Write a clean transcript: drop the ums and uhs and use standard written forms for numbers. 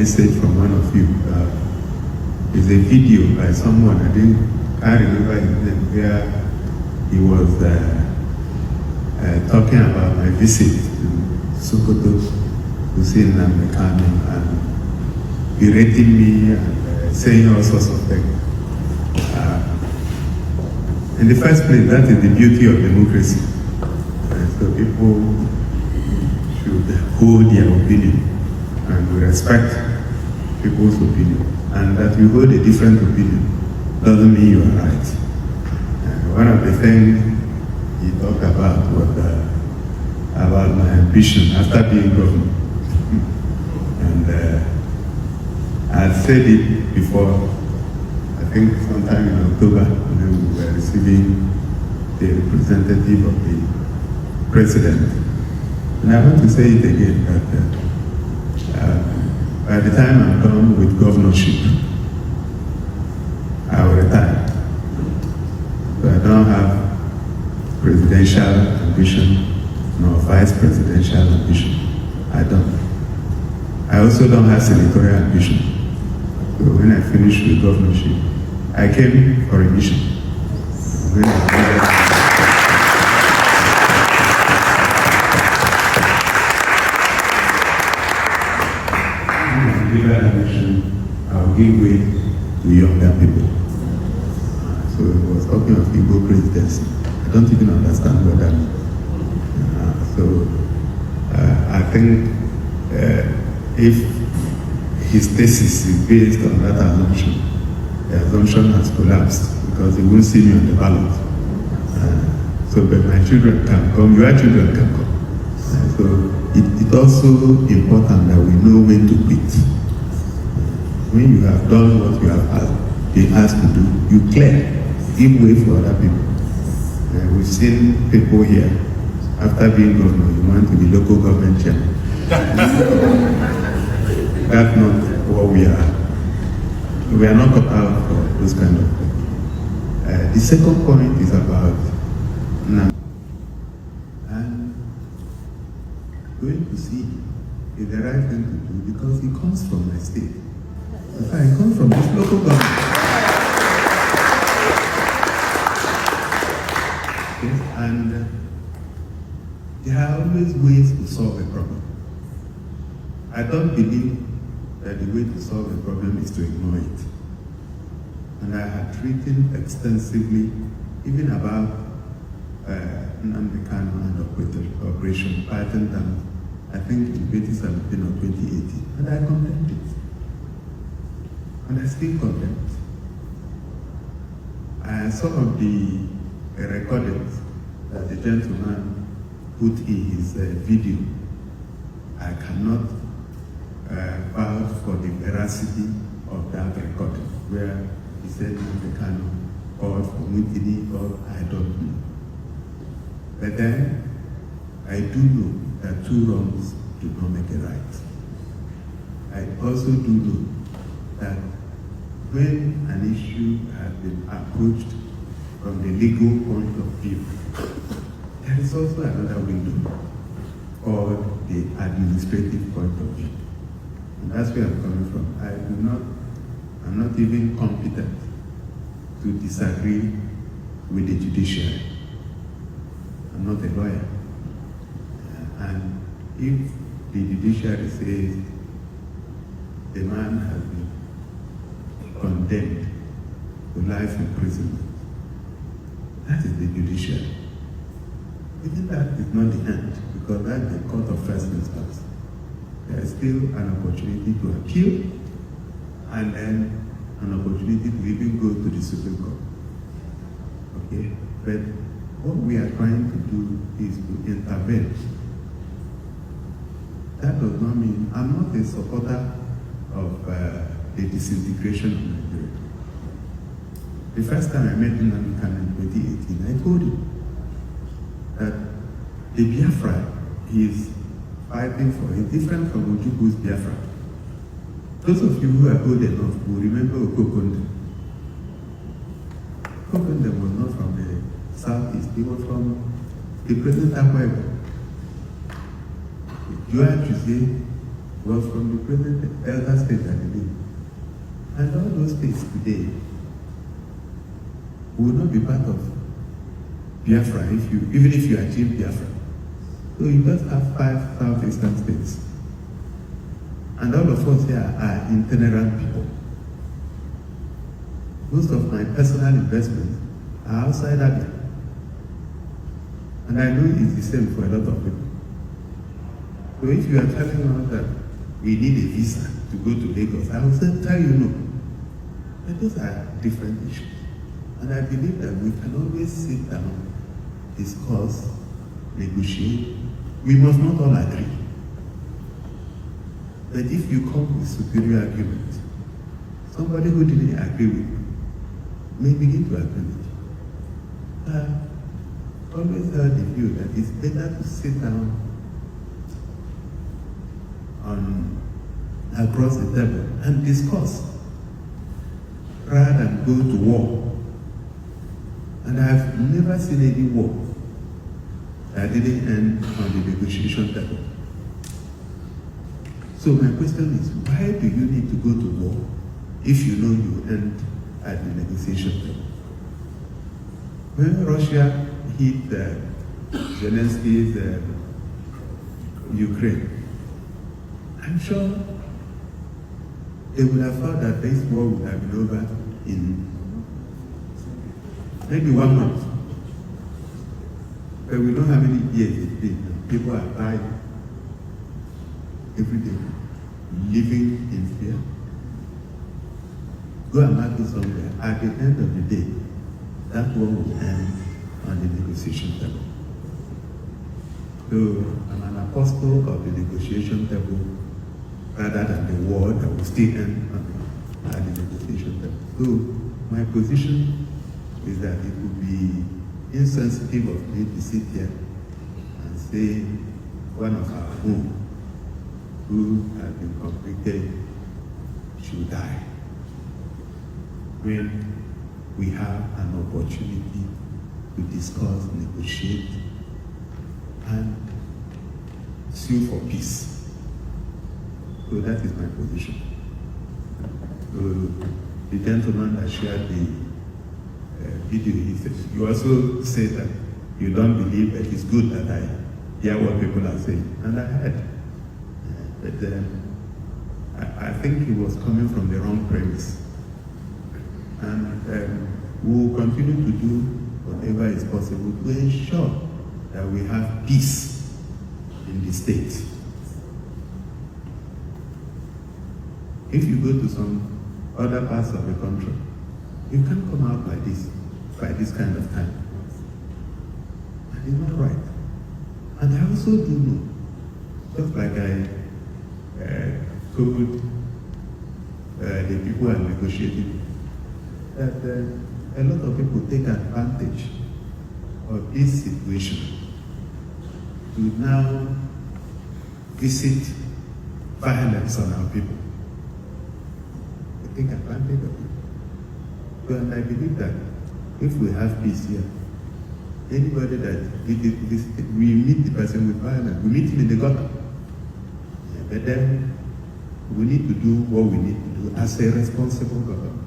message from one of you. It's a video by someone, I remember his name, where he was talking about my visit to Sokoto to see Nnamdi Kanu and berating me and saying all sorts of things. In the first place, that is the beauty of democracy. So people should hold their opinion, and we respect people's opinion. And that you hold a different opinion doesn't mean you are right. One of the things he talked about was about my ambition after being governor. And I had said it before, I think sometime in October, when we were receiving the representative of the president. And I want to say it again, that by the time I'm done with governorship, I will retire. So I don't have presidential ambition, nor vice presidential ambition. I don't. I also don't have senatorial ambition. So when I finished with governorship, I came for a mission. When I deliver that mission, I'll give way to younger people. So it was talking of Igbo presidency. I don't even understand what that means. I think if his thesis is based on that assumption, the assumption has collapsed because he won't see me on the ballot. But my children can come, your children can come. So it's also important that we know when to quit. When you have done what you have been asked to do, you clear, give way for other people. We've seen people here, after being governor, you want to be local government chairman. That's not what we are. We are not cut out for those kind of things. The second point is about Nnamdi. And going to see is the right thing to do because he comes from my state. In fact, he comes from this local government. Yes, and there are always ways to solve a problem. I don't believe that the way to solve a problem is to ignore it. And I had written extensively, even about Nnamdi Kanu and Operation Python Dam, I think in 2017 or 2018, and I condemned it. And I still condemn it. Some of the recordings that the gentleman put in his video, I cannot vouch for the veracity of that recording, where he said Nnamdi Kanu called for mutiny, or I don't know. But then, I do know that two wrongs do not make a right. I also do know that when an issue has been approached from the legal point of view, there is also another window called the administrative point of view. And that's where I'm coming from. I'm not even competent to disagree with the judiciary. I'm not a lawyer. And if the judiciary says the man has been condemned to life imprisonment, that is the judiciary. Even that is not the end, because that's the court of first instance. There is still an opportunity to appeal, and then an opportunity to even go to the Supreme Court. Okay? But what we are trying to do is to intervene. That does not mean, I'm not a supporter of the disintegration of Nigeria. The first time I met Nnamdi Kanu in 2018, I told him that the Biafra he is fighting for is different from Ojukwu's Biafra. Those of you who are old enough will remember Okokonde. Okokonde was not from the southeast, he was from the present Akwa Ibom. Joa Chuse was from the present elder state that they live. And all those states today will not be part of Biafra even if you achieve Biafra. So you just have 5 southeastern states. And all of us here are itinerant people. Most of my personal investments are outside Abia. And I know it's the same for a lot of people. So if you are telling us that we need a visa to go to Lagos, I will tell you no. But those are different issues. And I believe that we can always sit down, discuss, negotiate. We must not all agree. But if you come with superior arguments, somebody who didn't agree with you may begin to agree with you. I've always held the view that it's better to sit down across the table and discuss rather than go to war. And I've never seen any war that didn't end on the negotiation table. So my question is, why do you need to go to war if you know you end at the negotiation table? When Russia hit Zelensky's Ukraine, I'm sure they would have thought that this war would have been over in maybe 1 month. But we know how many years it's been. People are dying every day, living in fear. Go and mark it somewhere. At the end of the day, that war will end on the negotiation table. So I'm an apostle of the negotiation table rather than the war that will still end at the negotiation table. So my position is that it would be insensitive of me to sit here and say one of our own who has been convicted should die when we have an opportunity to discuss, negotiate, and sue for peace. So that is my position. So the gentleman that shared the video, he said, you also say that you don't believe that it's good that I hear what people are saying. And I heard. But I think he was coming from the wrong premise. And we will continue to do whatever is possible to ensure that we have peace in the state. If you go to some other parts of the country, you can't come out by this kind of time. And it's not right. And I also do know, just like I told the people I'm negotiating, that a lot of people take advantage of this situation to now visit violence on our people. They take advantage of it. So, and I believe that if we have peace here, anybody that we meet the person with violence, we meet him in the gutter. But then we need to do what we need to do as a responsible government.